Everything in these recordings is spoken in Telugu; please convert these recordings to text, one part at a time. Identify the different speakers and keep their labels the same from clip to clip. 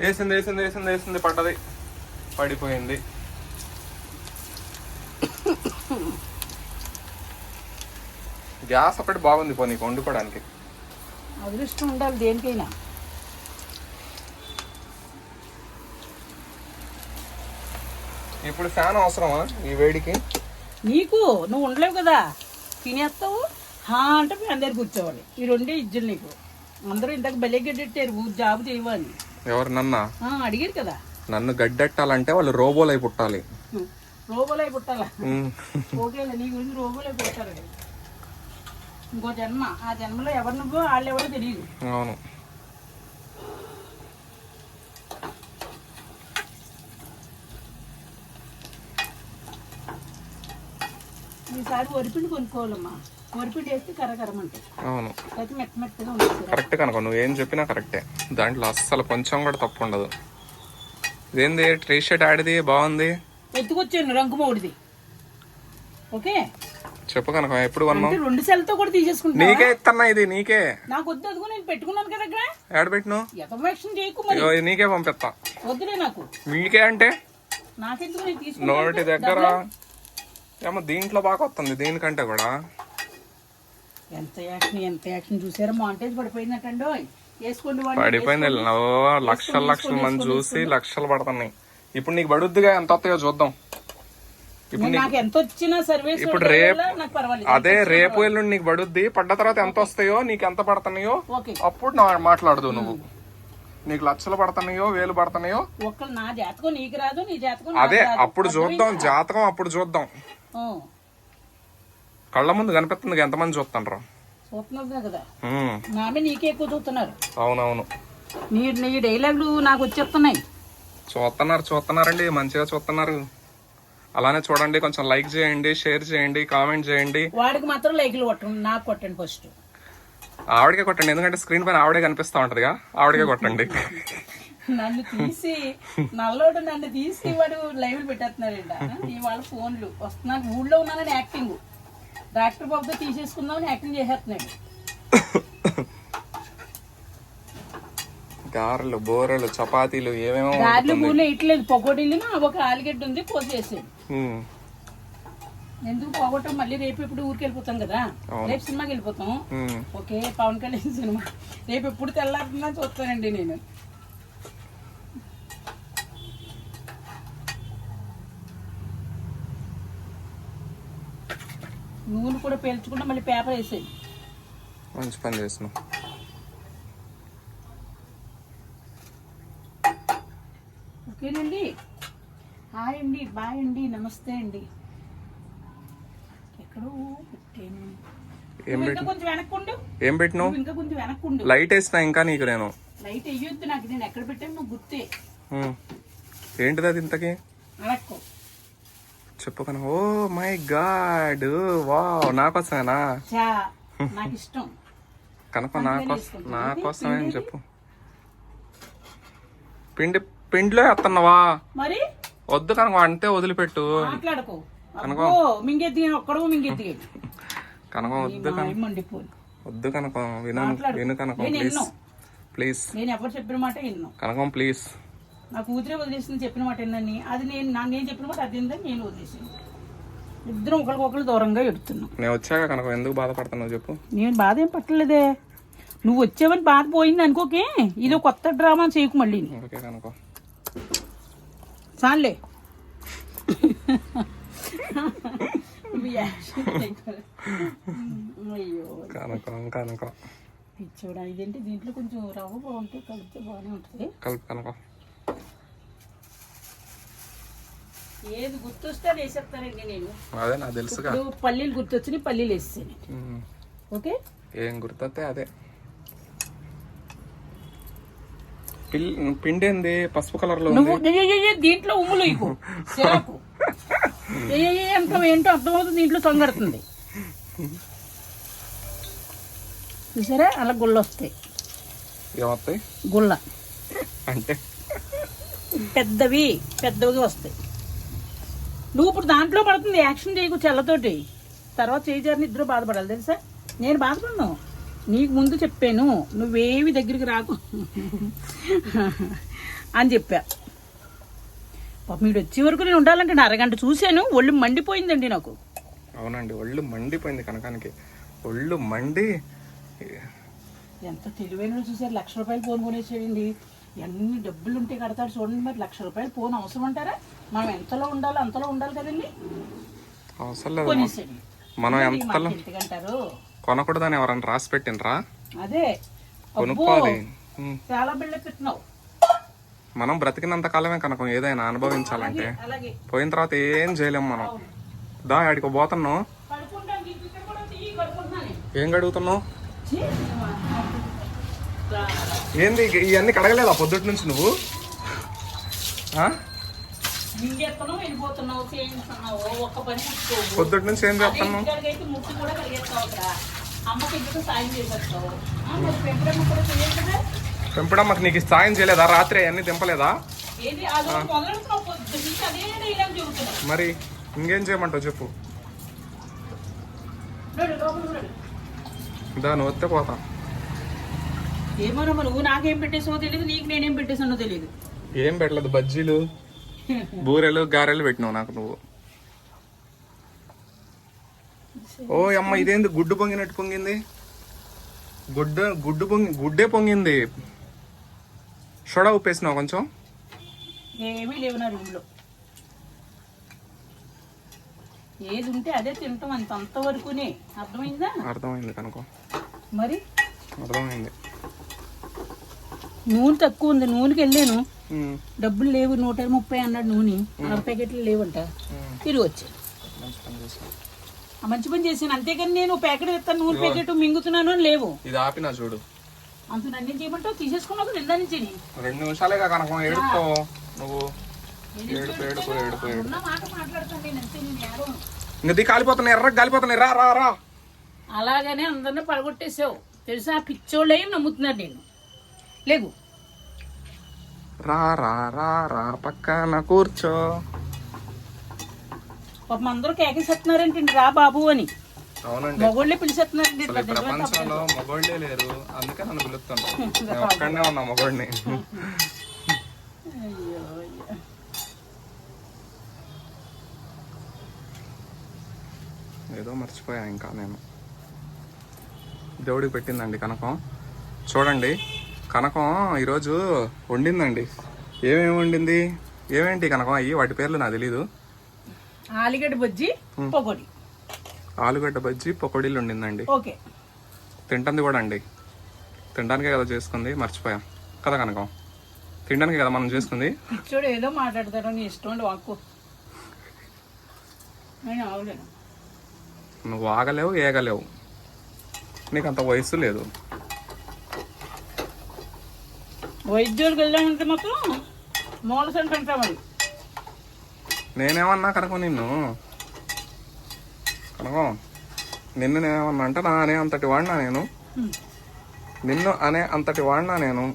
Speaker 1: వేసింది వేసింది వేసింది వేసింది పడ్డది, పడిపోయింది. గ్యాస్ ఒకటి బాగుంది పో నీకు వండుకోవడానికి.
Speaker 2: అదృష్టం ఉండాలి దేనికైనా.
Speaker 1: ఇప్పుడు ఫ్యాన్ అవసరమా ఈ వేడికి?
Speaker 2: నీకు నువ్వు ఉండలేవు కదా, తినేస్తావు అంటే మీ అందరు కూర్చోవాలి. ఈ రెండే ఇజ్జలు నీకు. అందరూ ఇంతకు బలే గడ్డెట్టారు జాబు చేయవాలి.
Speaker 1: ఎవరు నన్నా
Speaker 2: అడిగారు కదా.
Speaker 1: నన్ను గడ్డెట్టాలంటే వాళ్ళు రోబోలై పుట్టాలి.
Speaker 2: రోబోలై పుట్టాలా? ఓకేలే, నీ గురించి రోబోలై పుట్టారు. ఇంకో జన్మ, ఆ జన్మలో ఎవరు నువ్వు వాళ్ళు ఎవరో తెలియదు.
Speaker 1: అవును.
Speaker 2: ఈసారి వరిపిండి కొనుక్కోవాలమ్మా. వరిపిండి వేస్తే కరకరమంటే.
Speaker 1: అవును,
Speaker 2: అయితే మెత్త మెత్తగా ఉంటుంది.
Speaker 1: కరెక్ట్ కనుక నువ్వేం చెప్పినా కరెక్టే. దాంట్లో అస్సలు కొంచెం కూడా తప్పు ఉండదు. ఇదేంది టీ షర్ట్ ఆడిది బాగుంది,
Speaker 2: ఎత్తుకొచ్చాను రంగుమోడిది. ఓకే
Speaker 1: చెప్పు కనుక ఎప్పుడు కొన్నావు?
Speaker 2: 2 సెల్తో కూడా తీసేసుకుంటా.
Speaker 1: నీకే ఇస్తున్నా, ఇది నీకే.
Speaker 2: నాకు వద్దు, అదిగో నేను పెట్టుకున్నాను కదా దగ్గర.
Speaker 1: ఏడ పెట్టిను?
Speaker 2: యథవేషం చేయకు మరి.
Speaker 1: నీకే పంపిస్తా.
Speaker 2: వద్దులే నాకు.
Speaker 1: మీకే అంటే
Speaker 2: నాకెందుకు, నేను తీసుకుంటా.
Speaker 1: నోటి దగ్గర ఏమో దీంట్లో బాగా వస్తుంది, దీనికంటే కూడా.
Speaker 2: ఎంత యాక్షన్ చూసారా? మాంటేజ్ పడిపోయిందటండో. వేసుకోండి,
Speaker 1: పడిపోయింది. లక్షల లక్షల మంది చూసి లక్షలు పడుతున్నాయి. ఇప్పుడు నీకు పడుద్దిగా, ఎంత వస్తాయో చూద్దాం. ఇప్పుడు
Speaker 2: నాకు ఎంత వచ్చినా సర్వీస్
Speaker 1: ఇప్పుడు రేపు అదే రేపు ఎల్లుండి నీకు పడుద్ది. పడ్డ తర్వాత ఎంత వస్తాయో, నీకు ఎంత పడుతున్నాయో అప్పుడు మాట్లాడదు. నువ్వు నీకు లక్షలు పడుతున్నాయో, వేలు పడుతున్నాయో
Speaker 2: నా జాతకం నీకు రాదు, నీ జాతకం
Speaker 1: అదే అప్పుడు చూద్దాం. జాతకం అప్పుడు చూద్దాం. కళ్ళ ముందు కనిపిస్తుంది, ఎంతమంది చూస్తున్నారు?
Speaker 2: చూస్తున్నారు కదా, నామే నీకే ఎక్కువ చూస్తున్నారు.
Speaker 1: అవునవును,
Speaker 2: నీ డైలాగులు నాకు వచ్చేస్తున్నాయి.
Speaker 1: చూస్తున్నారండి, మంచిగా చూస్తున్నారు. అలానే చూడండి, కొంచెం లైక్ చేయండి, షేర్ చేయండి, కామెంట్ చేయండి.
Speaker 2: వాడికి మాత్రం లైక్లు కొట్టండి, నాకు కొట్టండి. ఫస్ట్
Speaker 1: ఆవిడకే కొట్టండి, ఎందుకంటే స్క్రీన్ పైన ఆవిడే కనిపిస్తా ఉంటదిగా, ఆవిడకే కొట్టండి.
Speaker 2: నన్ను తీసి నల్లోడు నన్ను తీసి వాడు లైవ్ పెట్టేస్తున్నారంట. ఇవాళ ఫోన్లు వస్తున్నాను, ఊళ్ళో ఉన్నానని యాక్టింగ్. డాక్టర్ బాబుతో తీసేసుకుందామని యాక్టింగ్ చేసేస్తున్నాడు.
Speaker 1: గారెలు, బోరెలు, చపాతీలు ఏమేమో.
Speaker 2: గారెలు బూరెలు ఇట్లేదు, పొగోటీలు ఒక ఆలుగడ్డ ఉంది పోసేసాడు. ఎందుకు పోగొట్టం? మళ్ళీ రేపు ఎప్పుడు ఊరికి వెళ్ళిపోతాం కదా, రేపు సినిమాకి వెళ్ళిపోతాం. ఓకే, పవన్ కళ్యాణ్ సినిమా రేపు ఎప్పుడు తెల్లారుతుందా చూస్తానండి నేను. నూనె కూడా పేల్చుకుంటా మళ్ళీ పేపర్ వేసేది.
Speaker 1: మంచి పని చేస్తున్నావు.
Speaker 2: ఓకేనండి, హాయ్ అండి, బాయ్ అండి, నమస్తే అండి. ఎక్కడో పెట్టాను. ఇంకా కొంచెం వెనక్కుండు.
Speaker 1: ఏం పెట్టినావు?
Speaker 2: ఇంకా కొంచెం వెనక్కుండు.
Speaker 1: లైట్ వేసినా ఇంకా నీకు. నేను
Speaker 2: లైట్ వేయొద్దు నాకు, నేను ఎక్కడ పెట్టాను నువ్వు గుర్తే.
Speaker 1: ఏంటిది అది ఇంతకి?
Speaker 2: అడక్కో
Speaker 1: చెప్పు కనుక. ఓ మై గాడ్, వావ్, నాకోసమేనా?
Speaker 2: నాకు ఇష్టం
Speaker 1: కనుక, నాకోసమే అని చెప్పు. పిండిలో వేస్తున్నావా?
Speaker 2: మరి
Speaker 1: వద్దు కనుక, అంతే వదిలిపెట్టు.
Speaker 2: మాట్లాడుకో మింగెత్తి ఒక్కడో మింగెత్తి
Speaker 1: కనుక. వద్దు కనుక, విను కనుక, ప్లీజ్.
Speaker 2: నేను ఎవరు చెప్పిన మాట విన్ను
Speaker 1: కనుక, ప్లీజ్.
Speaker 2: నా కూతురే వదిలేసింది చెప్పిన మాట ఏందని, అది నేను చెప్పిన మాట అది ఏందని నేను వదిలేసాను. ఇద్దరం ఒకరికొకరు దూరంగా ఎడుతున్నాం.
Speaker 1: నేను వచ్చాక కనుక ఎందుకు బాధపడుతున్నావు చెప్పు.
Speaker 2: నేను బాధ ఏం పట్టలేదే, నువ్వు వచ్చావని బాధ పోయింది అనుకోకే. ఇది కొత్త డ్రామా చేయకు మళ్ళీ.
Speaker 1: కనుక
Speaker 2: చాలే. అయ్యో
Speaker 1: కనుక
Speaker 2: పిచ్చోడా, ఇదేంటి దీంట్లో కొంచెం రవ్వ బాగుంటే కలిపితే బాగానే ఉంటుంది.
Speaker 1: కలిపి కనుక
Speaker 2: ఏది గుర్తొస్తే అది వేసేస్తానండి నేను.
Speaker 1: అదే నాకు తెలుసుగా.
Speaker 2: పల్లీలు గుర్తొచ్చినాయి, పల్లీలు వేసేసాను. ఓకే,
Speaker 1: ఏం గుర్తొస్తే అదే. పిండి ఏంది పసుపు కలర్ లో?
Speaker 2: నువ్వు దీంట్లో ఉమ్ములు ఇకు సిరాకు ఎంత ఏంటో అర్థమవుతుంది. దీంట్లో తొంగడుతుంది చూసారా, అలా గుళ్ళు వస్తాయి.
Speaker 1: ఏమొస్తాయి?
Speaker 2: గుళ్ళ
Speaker 1: అంటే
Speaker 2: పెద్దవిగా వస్తాయి. నువ్వు ఇప్పుడు దాంట్లో పడుతుంది, యాక్షన్ చేయకు చెల్లతోటి. తర్వాత చేజారిని ఇద్దరు బాధపడాలి తెలుసా. నేను బాధపడను, నీకు ముందు చెప్పాను నువ్వేవి దగ్గరికి రాకు అని చెప్పా. పాప మీరు వచ్చే వరకు నేను ఉండాలంటే నా అరగంట చూశాను, ఒళ్ళు మండిపోయిందండి నాకు.
Speaker 1: అవునండి, ఒళ్ళు మండిపోయింది కనకానికి. ఒళ్ళు మండి
Speaker 2: ఎంత తెలివైన చూసారు, ₹1,00,000 ఫోన్ కొనేసాడండి. ఎన్ని డబ్బులు ఉంటే కడతాడు చూడండి. మరి ₹1,00,000 ఫోన్ అవసరం అంటారా? మనం ఎంతలో ఉండాలో అంతలో ఉండాలి కదండి.
Speaker 1: అవసరం లేదు.
Speaker 2: కొనేసాడు.
Speaker 1: మనం ఎంతలో
Speaker 2: ఎందుకంటారు
Speaker 1: కొనకూడదని ఎవరన్నా రాసి పెట్టినరా?
Speaker 2: అదే
Speaker 1: కొనుక్కోవాలి.
Speaker 2: చాలా బిళ్ళ పెట్టినావు.
Speaker 1: మనం బ్రతికినంత కాలమే కనుక ఏదైనా అనుభవించాలంటే,
Speaker 2: అలాగే
Speaker 1: పోయిన తర్వాత ఏం చేయలేం మనం. దా ఆడికి పోతున్నావు. ఏం కడుగుతున్నావు? ఏంది ఇవన్నీ కడగలేదా పొద్దుటి నుంచి నువ్వు? పొద్దుటి నుంచి ఏం చేస్తున్నావు? పెంపడమ్మకి నీకు సాయం చేయలేదా? రాత్రి అన్ని తెంపలేదా? మరి ఇంకేం చేయమంటావు చెప్పు. దాని వస్తే పోతా.
Speaker 2: ఏమో నువ్వు నాకేం పెట్టేసావో తెలియదు, నీకు నేనేం పెట్టేసానో తెలియదు.
Speaker 1: ఏం పెట్టలేదు, బజ్జీలు బూరెలు గారెలు పెట్టినావు నాకు నువ్వు. ఓ అమ్మ, ఇదేంది గుడ్డు పొంగినట్టు పొంగింది? గుడ్డే పొంగింది. సోడా ఉప్పేసినావు కొంచెం?
Speaker 2: ఏమీ లేవు నా రూమ్ లో. ఏది ఉంటే అదే తింటాం, అంతవరకునే. అర్థమైందా?
Speaker 1: అర్థమైంది కనుక.
Speaker 2: మరి
Speaker 1: అర్థమైంది.
Speaker 2: నూనె తక్కువ ఉంది, నూనెకి వెళ్ళాను, డబ్బులు లేవు, 130 అన్నాడు నూనె. 6 ప్యాకెట్లు లేవంట. తిరిగి వచ్చాను. మంచి పని చేశాను, అంతేకాని నేను ప్యాకెట్ ఇస్తాను, నూనె ప్యాకెట్ మింగుతున్నాను అని లేవు.
Speaker 1: ఇది ఆపినా చూడు.
Speaker 2: అంత నన్ను చేయమంటావు? తీసేసుకున్నావు నిందా నుంచి.
Speaker 1: 2 నిమిషాలేగా కనుక ఏడుస్తావు నువ్వు.
Speaker 2: మాట మాట్లాడుతాను నేను, అంతే. నేను ఎవరు
Speaker 1: ఇంకా కాలిపోతున్నాయి, ఎర్రగా కాలిపోతున్నాయి. రా రా రా.
Speaker 2: అలాగనే అందరినీ పడగొట్టేసావు తెలుసా. పిచ్చోళ్ళే నమ్ముతున్నారు నేను. లేవు.
Speaker 1: రా రా రా రా పక్కన కూర్చో.
Speaker 2: పాపం అందరూ కేకేసేస్తున్నారేంటండి రా బాబు అని.
Speaker 1: అవునండి,
Speaker 2: మగోళ్ళే పిలిచేస్తున్నారండి.
Speaker 1: ప్రపంచంలో మగోళ్ళే లేరు, అందుకే నన్ను పిలుస్తాను. నేను ఒక్కడనే ఉన్నా మగోడిని. ఏదో మర్చిపోయా ఇంకా నేను. దేవుడికి పెట్టిందండి కనకం. చూడండి, కనకం ఈరోజు వండిందండి. ఏమేమి వండింది? ఏమేంటి కనకం అయ్యి? వాటి పేర్లు నాకు తెలీదు.
Speaker 2: ఆలుగడ్డ బజ్జీ, పకోడీ.
Speaker 1: ఆలుగడ్డ బజ్జీ పకోడీలు వండిందండి.
Speaker 2: ఓకే.
Speaker 1: తింటుంది కూడా అండి. తినడానికే కదా చేసుకుంది, మర్చిపోయా కదా కనకం. తినడానికే కదా మనం చేసుకుంది.
Speaker 2: చూడు ఏదో మాట్లాడతాడు, నీ ఇష్టం వాక్కు. నేను ఆగలేను.
Speaker 1: నువ్వు ఆగలేవు, ఏగలేవు. నీకు అంత వయసు లేదు.
Speaker 2: వైద్యులకు వెళ్ళామంటే మాత్రం మూల సెంటర్ అంటా. మరి
Speaker 1: నేనేమన్నా కనుక నిన్ను నేనేమన్నా అంటే నా అనే అంతటి వాడినా నేను? నిన్ను అనే అంతటి వాడినా నేను?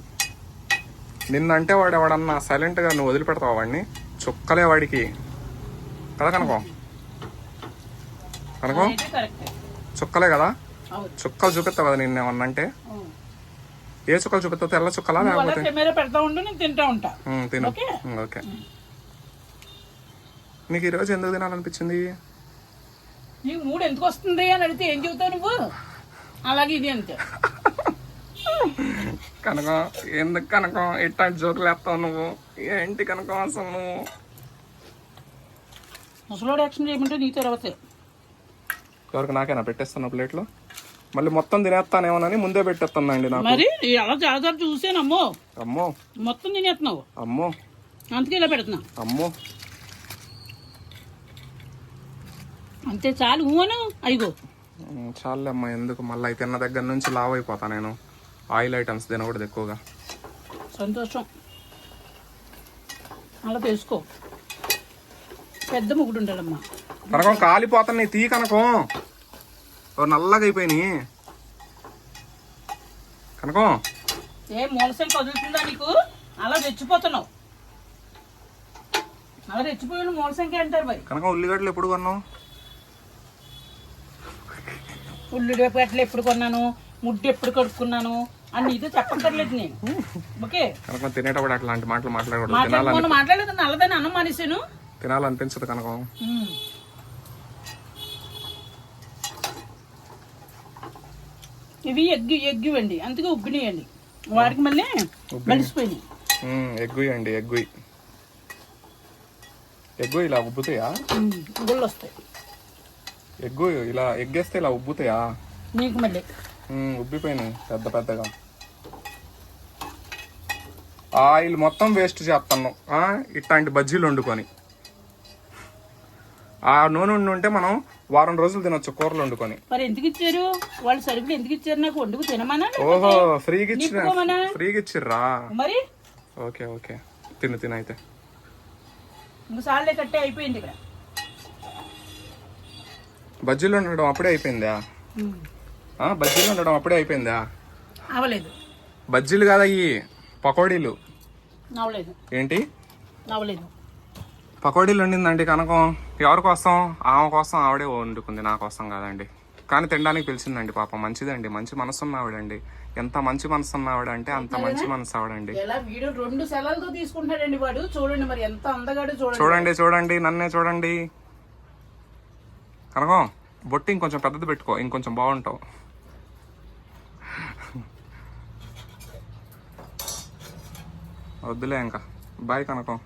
Speaker 1: నిన్నంటే వాడు ఎవడన్నా సైలెంట్గా నువ్వు వదిలిపెడతావు వాడిని? చుక్కలే వాడికి కదా కనుకో. చుక్కలే కదా, చుక్కలు చూపిస్తావు కదా నిన్నేమన్నా అంటే. ఏ చుక్కలు చూపిస్తావు? తెల్ల చుక్కలా లేకపోతే? తిను. ఓకే. నీకు ఈరోజు ఎందుకు తినాలనిపించింది?
Speaker 2: నీకు మూడు ఎందుకు వస్తుంది అని అడిగితే ఏం చెబుతావు నువ్వు? అలాగే ఇది అంతే.
Speaker 1: కనుక ఎందుకు కనుక ఇట్లాంటి జోకులు వేస్తావు నువ్వు? ఏంటి కనుక అసలు నువ్వు?
Speaker 2: ముసలోడు యాక్షన్ చేయమంటే నీ తర్వాత
Speaker 1: ఎవరికి? నాకేనా పెట్టేస్తున్నా ప్లేట్లో? మళ్ళీ మొత్తం తినేస్తానేమోనని ముందే పెట్టేస్తానండి నాకు.
Speaker 2: మరి అలా చాలా చూసాను. అమ్మో
Speaker 1: అమ్మో,
Speaker 2: మొత్తం తినేస్తున్నావు.
Speaker 1: అమ్మో,
Speaker 2: అందుకే ఇలా పెడుతున్నా.
Speaker 1: అమ్మో,
Speaker 2: అంతే చాలు. ఊను అయ్యో
Speaker 1: చాలే అమ్మా. ఎందుకు మళ్ళీ తిన్న దగ్గర నుంచి లావ్ అయిపోతా నేను. ఆయిల్ ఐటమ్స్ తినకూడదు ఎక్కువగా.
Speaker 2: సంతోషం, అలా తెలుసుకో. పెద్ద ముగ్గుడు ఉండాలమ్మా.
Speaker 1: కనకం కాలిపోతాయి, తీ కనకం. నల్లగా అయిపోయినాయి కనకం.
Speaker 2: ఏ మూలసం కదులుతుందా నీకు? అలా రెచ్చిపోతున్నావు. అలా రెచ్చిపోయిన మూలసంఖ్య అంటారు. మరి
Speaker 1: కనకం ఉల్లిగడ్డలు ఎప్పుడు కొన్నావు?
Speaker 2: ఉల్లిగడ్డలు ఎప్పుడు కొన్నాను? ముడ్డు ఎప్పుడు కడుక్కున్నాను అని నీతో చెప్పక్కర్లేదు నేను. ఓకే,
Speaker 1: కనకం తినేటప్పుడు అట్లాంటి మాటలు మాట్లాడకూడదు.
Speaker 2: మాట్లాడుకున్న మాట్లాడలేదు, నల్లదని అన్నం మానేసాను.
Speaker 1: తినాలనిపించదు కనకం.
Speaker 2: ఇవి ఎగ్గు అండి, అందుకే ఉబ్బినాయండి. వారికి మళ్ళీ మలిసిపోయినాయి.
Speaker 1: ఎగ్గు ఇలా ఉబ్బుతాయా?
Speaker 2: గుళ్ళు వస్తాయి.
Speaker 1: ఎగ్గు ఇలా ఎగ్గేస్తే ఇలా ఉబ్బుతాయా?
Speaker 2: నీకు మళ్ళీ
Speaker 1: ఉబ్బిపోయినాయి పెద్ద పెద్దగా. ఆయిల్ మొత్తం వేస్ట్ చేస్తాను ఇట్లాంటి బజ్జీలు వండుకొని. ఆ నూనె ఉంటే మనం వారం రోజులు తినొచ్చు కూరలు వండుకొని.
Speaker 2: మరి ఎందుకు ఇచ్చారు వాళ్ళు? సరుకులు ఎందుకు ఇచ్చారు? నాకు వండుకు తినమన్నా?
Speaker 1: ఓహో, ఫ్రీగా ఇచ్చిర్రా?
Speaker 2: మరి
Speaker 1: ఓకే ఓకే, తిను అయితే.
Speaker 2: ఇంకోసార్లే కట్టే అయిపోయింది ఇక్కడ.
Speaker 1: బజ్జీలు వండడం అప్పుడే అయిపోయిందా? బజ్జీలు వండడం అప్పుడే అయిపోయిందా?
Speaker 2: అవలేదు.
Speaker 1: బజ్జీలు కాదా ఇవి, పకోడీలు.
Speaker 2: అవలేదు.
Speaker 1: ఏంటి
Speaker 2: అవలేదు?
Speaker 1: పకోడీలు వండిందండి కనకం. ఎవరి కోసం? ఆమె కోసం ఆవిడే వండుకుంది, నా కోసం కాదండి. కానీ తినడానికి పిలిచిందండి పాపం. మంచిదండి, మంచి మనసు ఉన్న ఆవిడండి. ఎంత మంచి మనసు ఉన్న ఆవిడ అంటే అంత మంచి మనసు ఆవిడండి.
Speaker 2: ఎలా వీడియో 2 సెలవులతో తీసుకుంటాడండి వాడు. చూడండి మరి ఎంత అందగాడు.
Speaker 1: చూడండి నన్నే చూడండి. కనకం బొట్టి ఇంకొంచెం పెద్దది పెట్టుకో, ఇంకొంచెం బాగుంటావు. వద్దులే ఇంకా. బాయ్ కనకం.